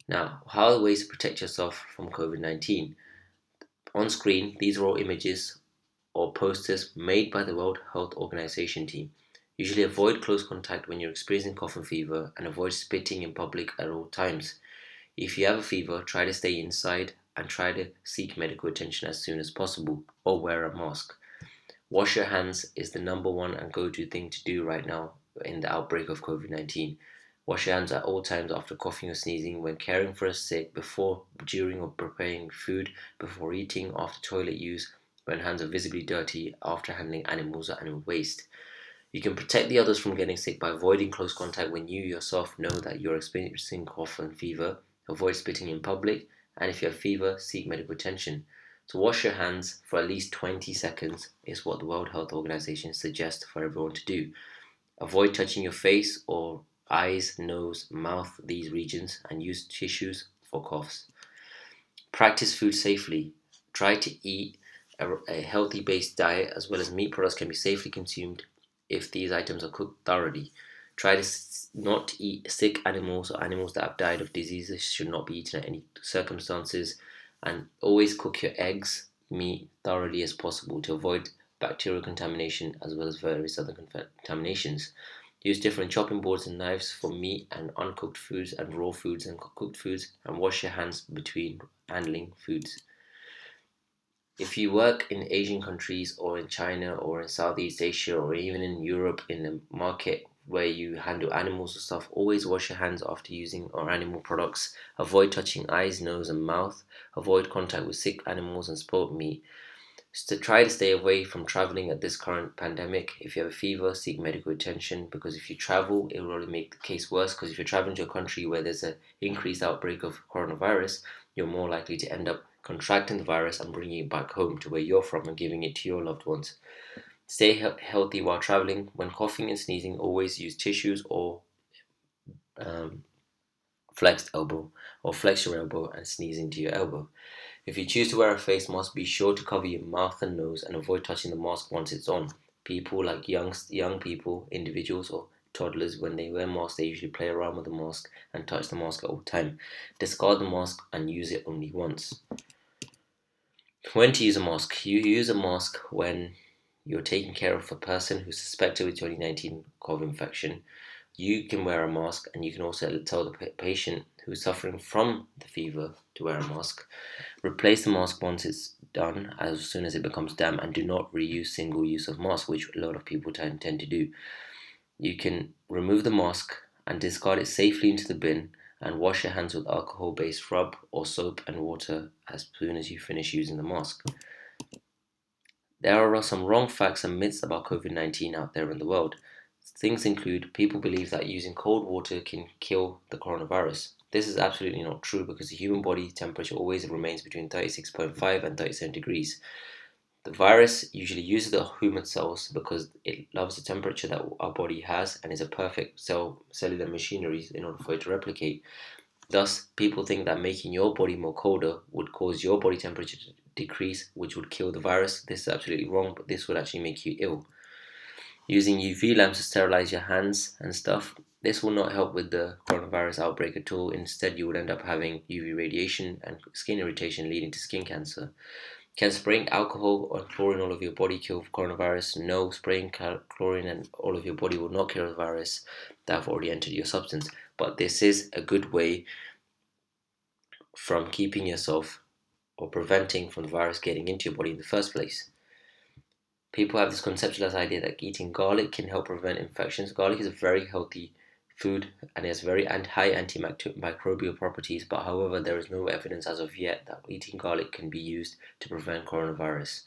Now, how are the ways to protect yourself from COVID-19? On screen, these are all images or posters made by the World Health Organization team. Usually avoid close contact when you're experiencing cough and fever and avoid spitting in public at all times. If you have a fever, try to stay inside and try to seek medical attention as soon as possible or wear a mask. Wash your hands is the number one and go-to thing to do right now in the outbreak of COVID-19. Wash your hands at all times after coughing or sneezing, when caring for a sick, before, during or preparing food, before eating, after toilet use, when hands are visibly dirty, after handling animals or animal waste. You can protect the others from getting sick by avoiding close contact when you yourself know that you're experiencing cough and fever. Avoid spitting in public, and if you have fever, seek medical attention. To wash your hands for at least 20 seconds is what the World Health Organization suggests for everyone to do. Avoid touching your face or eyes, nose, mouth, these regions, and use tissues for coughs. Practice food safely. Try to eat a healthy based diet, as well as meat products can be safely consumed if these items are cooked thoroughly. Try to not eat sick animals or animals that have died of diseases should not be eaten at any circumstances, and always cook your eggs, meat thoroughly as possible to avoid bacterial contamination as well as various other contaminations. Use different chopping boards and knives for meat and uncooked foods and raw foods and cooked foods, and wash your hands between handling foods. If you work in Asian countries or in China or in Southeast Asia or even in Europe in a market where you handle animals or stuff, always wash your hands after using or animal products. Avoid touching eyes, nose, and mouth. Avoid contact with sick animals and spoiled meat. To try to stay away from traveling at this current pandemic. If you have a fever, seek medical attention, because if you travel, it will only make the case worse. Because if you're traveling to a country where there's an increased outbreak of coronavirus, you're more likely to end up contracting the virus and bringing it back home to where you're from and giving it to your loved ones. Stay healthy while traveling. When coughing and sneezing, always use tissues or um, flexed elbow, or flex your elbow and sneeze into your elbow. If you choose to wear a face mask, be sure to cover your mouth and nose and avoid touching the mask once it's on. People like young people, individuals or toddlers, when they wear masks, they usually play around with the mask and touch the mask at all time. Discard the mask and use it only once. When to use a mask? You use a mask when you're taking care of a person who's suspected with 2019 COVID infection. You can wear a mask, and you can also tell the patient who's suffering from the fever to wear a mask. Replace the mask once it's done, as soon as it becomes damp, and do not reuse single use of mask, which a lot of people tend to do. You can remove the mask and discard it safely into the bin, and wash your hands with alcohol-based rub or soap and water as soon as you finish using the mask. There are some wrong facts and myths about COVID-19 out there in the world. Things include people believe that using cold water can kill the coronavirus. This is absolutely not true, because the human body temperature always remains between 36.5 and 37 degrees. The virus usually uses the human cells because it loves the temperature that our body has and is a perfect cellular machinery in order for it to replicate. Thus, people think that making your body more colder would cause your body temperature to decrease, which would kill the virus. This is absolutely wrong, but this would actually make you ill. Using UV lamps to sterilize your hands and stuff, this will not help with the coronavirus outbreak at all. Instead, you would end up having UV radiation and skin irritation, leading to skin cancer. Can spraying alcohol or chlorine all over your body kill coronavirus? No, spraying chlorine and all of your body will not kill the virus that have already entered your substance. But this is a good way from keeping yourself or preventing from the virus getting into your body in the first place. People have this conceptualized idea that eating garlic can help prevent infections. Garlic is a very healthy food and it has very high antimicrobial properties, but however, there is no evidence as of yet that eating garlic can be used to prevent coronavirus.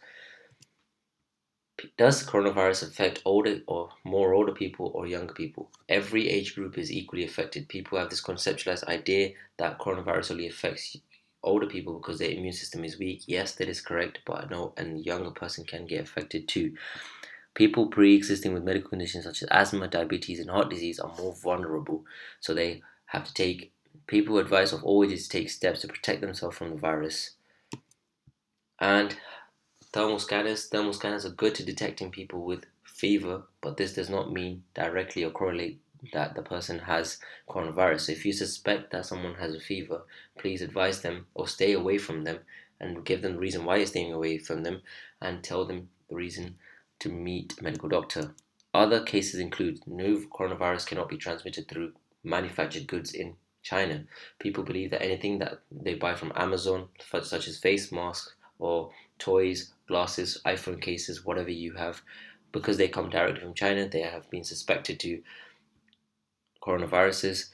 Does coronavirus affect older or more older people or younger people? Every age group is equally affected. People have this conceptualized idea that coronavirus only affects older people because their immune system is weak. Yes, that is correct, but no, and a younger person can get affected too. People pre-existing with medical conditions such as asthma, diabetes, and heart disease are more vulnerable, so they have to take. People advise of always take steps to protect themselves from the virus. And thermal scanners. Thermal scanners are good to detecting people with fever, but this does not mean directly or correlate that the person has coronavirus. So if you suspect that someone has a fever, please advise them or stay away from them and give them the reason why you're staying away from them and tell them the reason to meet a medical doctor. Other cases include new coronavirus cannot be transmitted through manufactured goods in China. People believe that anything that they buy from Amazon, such as face masks or toys, glasses, iPhone cases, whatever you have, because they come directly from China, they have been suspected to coronaviruses.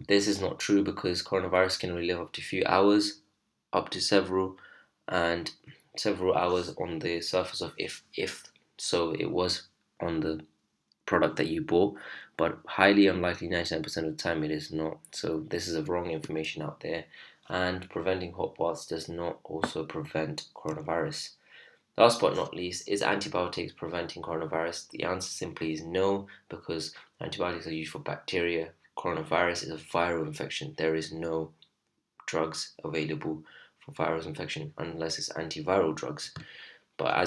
This is not true because coronavirus can only live up to a few hours, up to several, and several hours on the surface of if so it was on the product that you bought, but highly unlikely 99% of the time it is not. So this is a wrong information out there, and preventing hot baths does not also prevent coronavirus. Last but not least, is antibiotics preventing coronavirus? The answer simply is no, because antibiotics are used for bacteria. Coronavirus is a viral infection. There is no drugs available for virus infection unless it's antiviral drugs. But as